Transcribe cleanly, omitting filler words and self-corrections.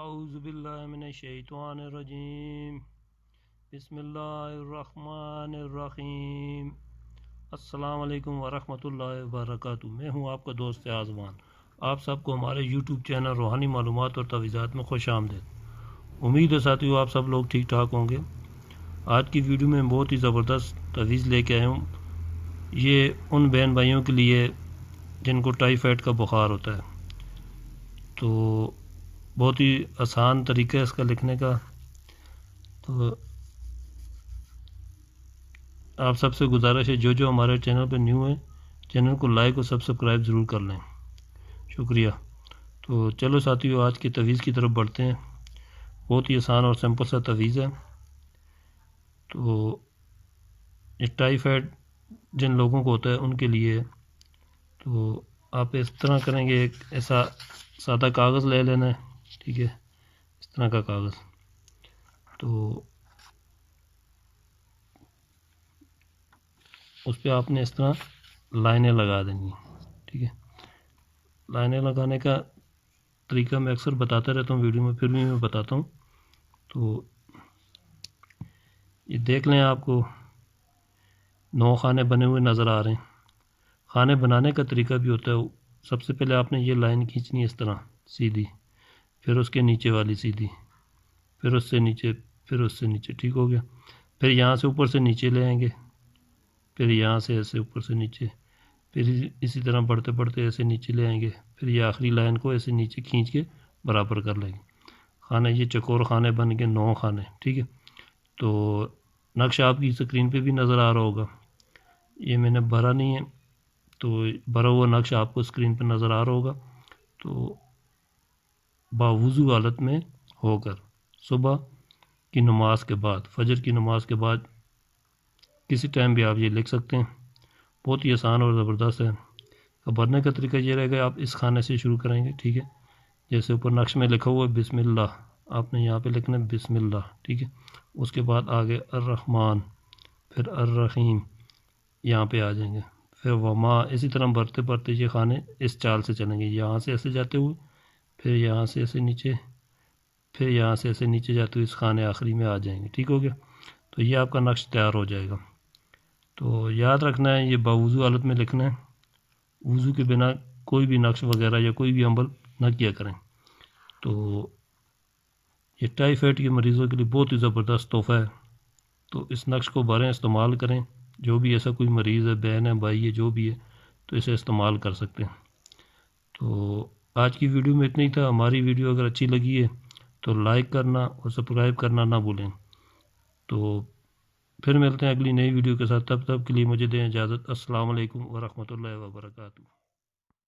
اعوذ باللہ من الشیطان الرجیم بسم اللہ الرحمن الرحیم۔ السلام علیکم ورحمۃ اللہ وبرکاتہ۔ میں ہوں آپ کا دوست آزمان۔ آپ سب کو ہمارے یوٹیوب چینل روحانی معلومات اور تعویذات میں خوش آمدید۔ امید ہے ساتھیو آپ سب لوگ ٹھیک ٹھاک ہوں گے۔ آج کی ویڈیو میں بہت ہی زبردست تعویذ لے کے آیا ہوں۔ یہ ان بہن بھائیوں کے لیے جن کو ٹائیفائڈ کا بخار ہوتا ہے، تو بہت ہی آسان طریقہ ہے اس کا لکھنے کا۔ تو آپ سب سے گزارش ہے جو ہمارے چینل پہ نیو ہیں، چینل کو لائک اور سبسکرائب ضرور کر لیں، شکریہ۔ تو چلو ساتھیو آج کی تعویذ کی طرف بڑھتے ہیں۔ بہت ہی آسان اور سمپل سا تعویذ ہے۔ تو یہ ٹائیفائڈ جن لوگوں کو ہوتا ہے ان کے لیے، تو آپ اس طرح کریں گے، ایک ایسا سادہ کاغذ لے لینا ہے، ٹھیک ہے، اس طرح کا کاغذ۔ تو اس پہ آپ نے اس طرح لائنیں لگا دینی ہیں، ٹھیک ہے۔ لائنیں لگانے کا طریقہ میں اکثر بتاتا رہتا ہوں ویڈیو میں، پھر بھی میں بتاتا ہوں۔ تو یہ دیکھ لیں، آپ کو 9 خانے بنے ہوئے نظر آ رہے ہیں۔ خانے بنانے کا طریقہ بھی ہوتا ہے۔ سب سے پہلے آپ نے یہ لائن کھینچنی ہے اس طرح سیدھی، پھر اس کے نیچے والی سیدھی، پھر اس سے نیچے، پھر اس سے نیچے، ٹھیک ہو گیا۔ پھر یہاں سے اوپر سے نیچے لے آئیں گے، پھر یہاں سے ایسے اوپر سے نیچے، پھر اسی طرح بڑھتے بڑھتے ایسے نیچے لے آئیں گے، پھر یہ آخری لائن کو ایسے نیچے کھینچ کے برابر کر لیں گے۔ خانے یہ چکور خانے بن کے 9 خانے، ٹھیک ہے۔ تو نقش آپ کی اسکرین پہ بھی نظر آ رہا ہوگا۔ یہ میں نے بھرا نہیں ہے، تو بھرا ہوا نقش آپ کو اسکرین پہ نظر آ رہا ہوگا۔ تو باوضو حالت میں ہو کر صبح کی نماز کے بعد، فجر کی نماز کے بعد کسی ٹائم بھی آپ یہ لکھ سکتے ہیں۔ بہت ہی آسان اور زبردست ہے۔ بھرنے کا طریقہ یہ رہے گا، آپ اس خانے سے شروع کریں گے، ٹھیک ہے۔ جیسے اوپر نقش میں لکھا ہوا ہے بسم اللہ، آپ نے یہاں پہ لکھنا ہے بسم اللہ، ٹھیک ہے۔ اس کے بعد آگے الرحمن، پھر الرحیم، یہاں پہ آ جائیں گے، پھر وما، اسی طرح بھرتے بھرتے یہ خانے اس چال سے چلیں گے، یہاں سے ایسے جاتے ہوئے، پھر یہاں سے ایسے نیچے، پھر یہاں سے ایسے نیچے جاتے ہوئے اس خانے آخری میں آ جائیں گے، ٹھیک ہو گیا۔ تو یہ آپ کا نقش تیار ہو جائے گا۔ تو یاد رکھنا ہے یہ باوضو حالت میں لکھنا ہے، وضو کے بنا کوئی بھی نقش وغیرہ یا کوئی بھی عمل نہ کیا کریں۔ تو یہ ٹائیفائڈ کے مریضوں کے لیے بہت ہی زبردست تحفہ ہے۔ تو اس نقش کو بھریں، استعمال کریں۔ جو بھی ایسا کوئی مریض ہے، بہن ہے، بھائی ہے، جو بھی ہے، تو اسے استعمال کر سکتے ہیں۔ تو آج کی ویڈیو میں اتنا ہی تھا۔ ہماری ویڈیو اگر اچھی لگی ہے تو لائک کرنا اور سبسکرائب کرنا نہ بھولیں۔ تو پھر ملتے ہیں اگلی نئی ویڈیو کے ساتھ، تب کے لیے مجھے دیں اجازت۔ السلام علیکم ورحمۃ اللہ وبرکاتہ۔